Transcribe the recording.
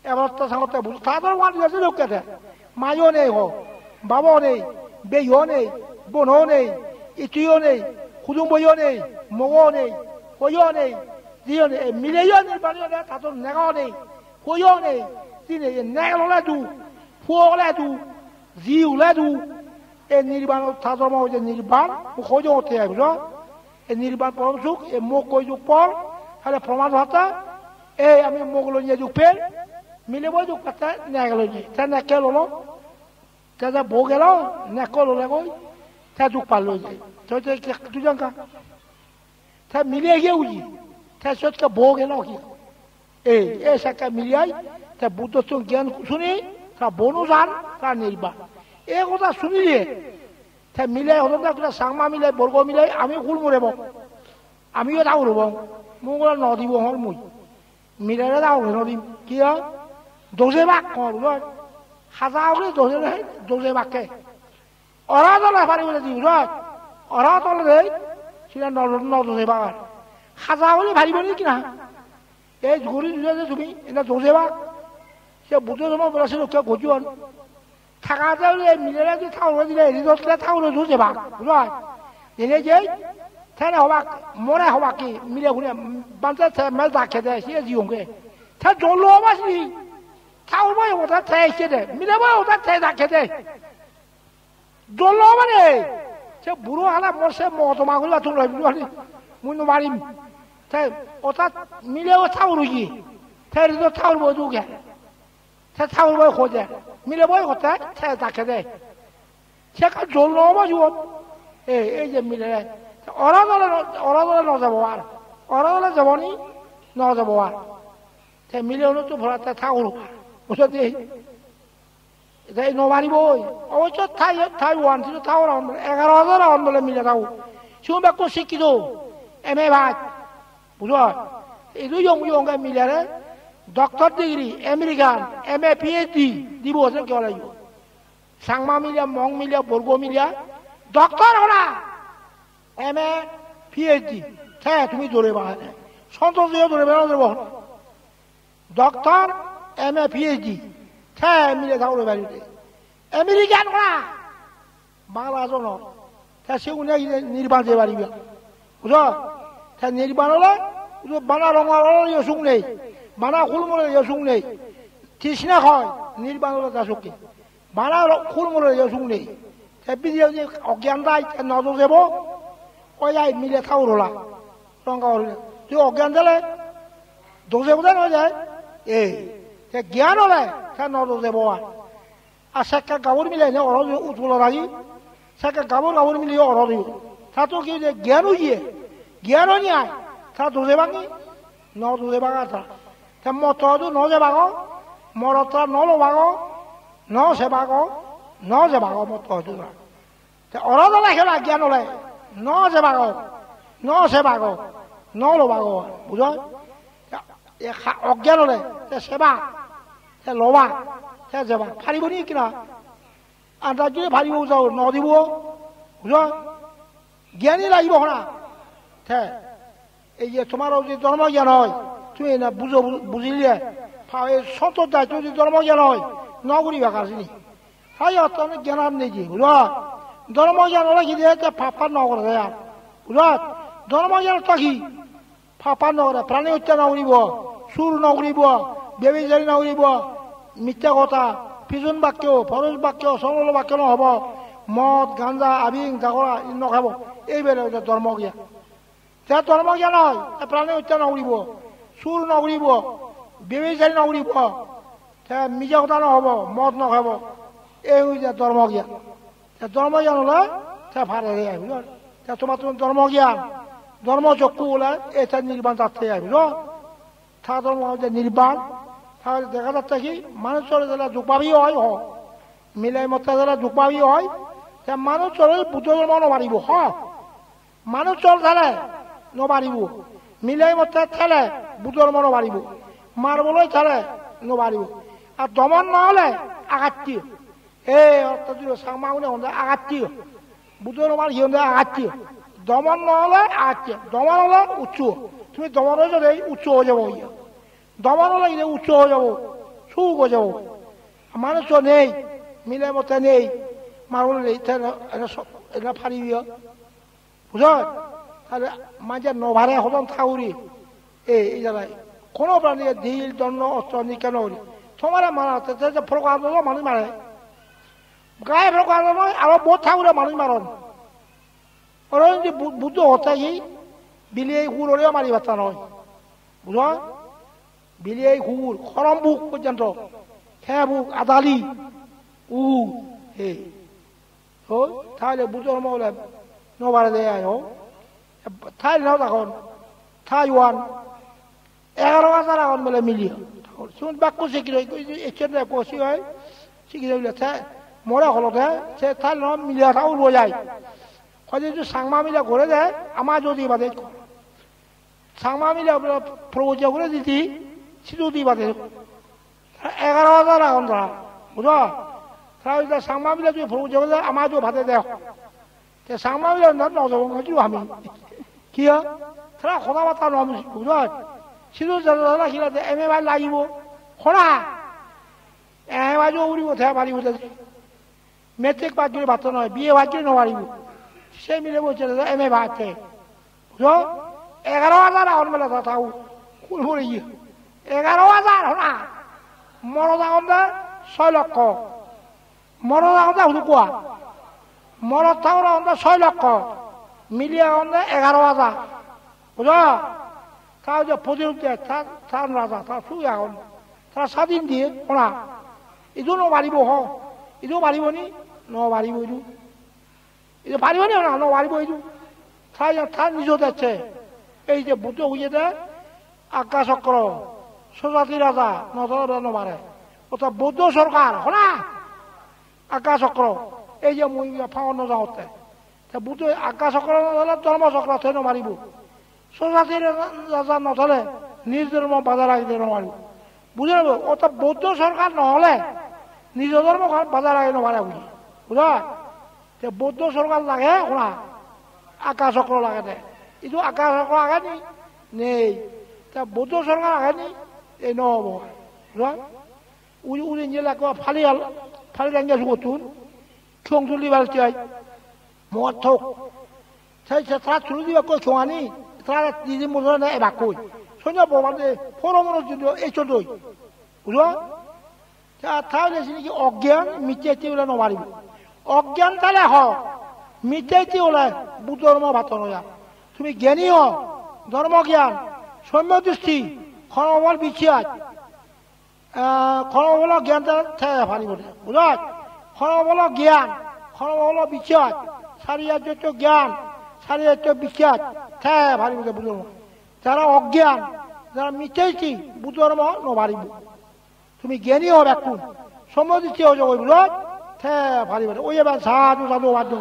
এবার তো সামর্থ্য বুঝ তাদের ওয়ান আছে লোককে মাইও নেই হো বাবাও নেই বেইও নেই বোনও নেই ইতুইও নেই কুদুম্বইও নেই মগও নেই হইও নেই জিও নেই মিলেইও নেই বাড়িও নেই তাদের নেগাও নেই হইও নেই তিনি নেগলে দু ফুলে দু জিউলে দু এই নির্বাণ তাদের মা যে নির্বাণ হজো হতে বুঝো এই নির্বাণ পরম সুখ এই মুখ কই যুগ পর তাহলে প্রমাণ হতা এই আমি মোগলো নিয়ে যুগ পেল মিলে বই যুগ পাতা নেগলো নিয়ে তা নেকে লোলো তা বউ গেল নেকো লোলে গই তা যুগ পারলো যায় তো দুজন কা তা মিলিয়ে গিয়ে উজি তা সত্যি বউ গেল কি এই সাকা মিলিয়াই তা বুদ্ধ জ্ঞান শুনি তা বনু যান তা নির্বাণ এই কথা শুনিলে তা মিলাই হতো না সাংমা মিলাই বর্গ মিলাই আমি ফুল মরে আমিও তাও রব মোক নদিব হল মুই মিলাইলে তাও নদিম কি হয় দোষে বাক কর হাজা বলে দোষে বাকে অরা তলে পারিব দিব অরা তলে দেই সেটা নদোষে বাক হাজা বলে ভারিব নি কিনা এই ঘুরি দিলে যে তুমি এটা দোষে বাক সে বুদ্ধ ধর্ম বলেছিল কেউ গজুয়ান থাকা যাবে মিলে যে থাউলে দিলে রিজলে থাউলে দোষে বাক বুঝল এনে যে thế này họ bạc món này họ bạc gì mi đây cũng này bán ra thế mấy đặc cái đấy sẽ dùng cái thế chỗ lúa mà gì thao bao nhiêu ta thế cái đấy mi đây bao nhiêu ta thế đặc cái đấy chỗ lúa mà này thế buru hana món sẽ mò tôm ăn là tôm rồi buru đi muốn nó marim thế ở ta mi đây có thao rồi gì thế thì nó thao bao nhiêu cái thế thao bao nhiêu cái mi đây bao nhiêu ta thế đặc cái đấy thế cái chỗ lúa mà dùng cái mi đây ওরা দলে ন যাব আর ওরা দলে যাবনি ন যাব আর তাই মিলে হলো তো ভরাতে থাকুন ওষুধে এটাই নবারিব অবশ্য ঠাই ওয়ান ছিল তাও 11,000 রাউন্ড বলে মিলে থাকো শুন বাক্য শিক্ষিত এম এ ভাত বুঝো এই দুই ইয়ং মিলে doctor degree American M A PhD দিব কে লাগিব সাংমা মিলিয়া মং মিলিয়া বর্গ মিলিয়া ডক্টর হলা এম এ পিএইচডি হ্যাঁ তুমি ধরে বাহানে সন্তোষ ধরে বেড়ানো ডক্টর এম এ পিএইচডি হ্যাঁ মিলে থাকলে বাড়িতে আমেরিকান করা বাংলা জন হ্যাঁ সে উনি নির্বাণ যে বাড়ি বুঝ হ্যাঁ নির্বাণ হলে বানা রঙা ইয়সুং নেই বানা খুলমলে ইয়সুং নেই তৃষ্ণা হয় নির্বাণ হলে তা সুখী বানা খুলমলে ইয়সুং নেই যে অজ্ঞান দেয় নজর যাব ওই মিলে থাও রোলা রঙা হলে তুই অজ্ঞান দিলে দোষে বোধ হয়ে যায় এই জ্ঞান হলে সে নজর যাব আর সেকা গাবর মিলে নে অর উঠবল রাখি সেকা গাবর মিলিয়ে অর দিব তা তো কি জ্ঞান হইয়ে জ্ঞান নিয়ে তা দোষে ভাঙি ন দোষে ভাঙা তা মত ন যে ভাগ মরতা নলো ভাগ ন সে ভাগ ন যে ভাগ মত অর দলে খেলা জ্ঞান হলে ন যে ভাগ ন সে ভাগ ন লো ভাগ বুঝ অজ্ঞান হলে সেবা সে লবা সে যাবা ফারিব নি কিনা আন্দাজ যদি ফারিব যাও ন দিব বুঝ জ্ঞানী লাগিব না এই যে তোমার যদি ধর্ম জ্ঞান হয় তুমি না বুঝো বুঝিলে সত্তর দায়িত্ব যদি ধর্ম জ্ঞান হয় ন করিবা কাজনি তাই অত জ্ঞান নেই বুঝ ধর্ম জ্ঞান হলে কি দিয়ে ফাফা নগরে যায় বুঝ ধর্ম জ্ঞান তো কি ফাফা নগরে প্রাণী হত্যা নগরিব সুর নগরিব বেবিচারি নগরিব মিথ্যা কথা পিছন বাক্য ফরজ বাক্য সরল বাক্য নহব মদ গাঞ্জা আবিং জাগরা নখাব এইবেলে ধর্ম জ্ঞান ধর্ম জ্ঞান হয় প্রাণী হত্যা নগরিব সুর নগরিব বেবিচারি নগরিব মিছা কথা নহব মদ নখাব এই হচ্ছে ধর্ম জ্ঞান ধর্ম জ্ঞান হলে ফারে বুঝল তোমার ধর্ম জ্ঞান ধর্ম চক্ষু হলে এটা নির্বাণ যাচ্ছে বুঝল তা ধর্ম হচ্ছে নির্বাণ তাহলে দেখা যাচ্ছে কি মানুষ চলে যারা দুপাবি হয় মিলাই মতে যারা দুপাবি হয় মানুষ চলে বুদ্ধ ধর্ম নবারিব মানুষ চল থালে নবারিব মিলাই মতে থালে বুদ্ধ ধর্ম নবারিব মারবলৈ থালে নবারিব আর দমন নহলে আঘাতটি এই অর্থাৎ সাংমাগুনে হলে আঘাতটি বুদ্ধ ধর্মার কি হলে আঘাতটি দমন নহলে আঘাতটি দমন হলে উচ্চ তুমি দমন হয়ে যাবে উচ্চ হয়ে যাবো দমন হলে উচ্চ হয়ে যাব 수고 저 많은 저 내이 미래 못해 내이 말을 이태나 에나 파리위요 보자 만져 노바래 호동 타우리 이잖아 코노바니 데일 돈노 어쩌니까 노리 정말에 말아 대체 프로그램도 많이 말해 가에 프로그램도 알아 못 타우려 많이 말어 어런지 무도 어따기 밀리의 후로려 많이 봤잖아 보자 밀리의 후 코람북 그전도 해북 아다리 타일에 무도 먹을래 노바래 돼야요 타일 나오다건 타이완 에가로가 살아간 말에 밀려 손 바꾸 새끼로 에천데 고시가 시기를 때 뭐라 걸어대 제 탈로 밀려 나오고 야이 거기서 상마밀려 그래대 아마 조디 받에 상마밀려 프로저 그래지 시조디 받에 에가로가 살아간다 뭐라 타일에 상마밀려 주 프로저 그래 아마 조 받에 돼 상마밀려 난 나오서 가지고 하면 기야 트라 고나마타 놓으면 뭐라 시도자나 기라데 에메발 라이고 호라 에와죠 우리고 대바리고 메텍 바퀴를 봤더니 비에 바퀴를 놓아리고 세미를 보자서 에메 바테 그죠? 에가로와자라 얼마나 다 타고 꿀물이 에가로와자라 호나 뭐로다 온다 설럭고 뭐로다 온다 우두꼬아 뭐로 타오라 온다 설럭고 밀리아 온다 에가로와자 그죠? 다 이제 보대올 때 다 나자 다 수야온 다 사딘디 오나 이도 너 말이보 호 이도 말이보니 너 말이보 이도 이도 말이보니 오나 너 말이보 이도 다 이제 다 니조 대체 이제 무도 우제다 아까 석거로 소사디라자 너도 너 말해 어떤 무도 설가 호나 아까 석거로 이제 뭐이가 파원 너자 어때 자 무도 아까 석거로 너라 떨마 석거로 되는 말이보 소사디라자 너더래 니들만 받아라게 되는 말이고 무슨 어떤 모든 설가 넣을래 니들만 받아라게 되는 말이고 그죠? 모든 설가 나게 구나 아까 석으로 나게 돼 이도 아까 석으로 나가니 네 모든 설가 나가니 넣어 그죠? 우리 이제 나그 팔이 당겨주고 둔 경술리 발자이 뭐톡 다 줄리가 그 교환이 다 니들 무슨 애 받고 소녀 보는데 포럼으로 주려 애초도 그죠? 자 다음에 이게 억견 밑에 띄우려는 말이고 억견 달래호 밑에 띄우려 무더러마 받더노야 তুমি জ্ঞানীয় ধর্মজ্ঞান সৌম্যদৃষ্টি ক্ষণবল বিচিয়াত ক্ষণবল জ্ঞানটা থাকে পারিব বুঝা ক্ষণবল জ্ঞান ক্ষণবল বিচিয়াত সারিয়াযত জ্ঞান সারিয়াযত বিচিয়াত থাকে পারিব বুঝলো যারা অজ্ঞান যারা মিথ্যাইছি বুধর্ম নবারিব তুমি জ্ঞানী হবে এখন সম্মতি চেয়ে বুঝলো থাকে পারিব ওই এবার সাধু সাধু বাধ্য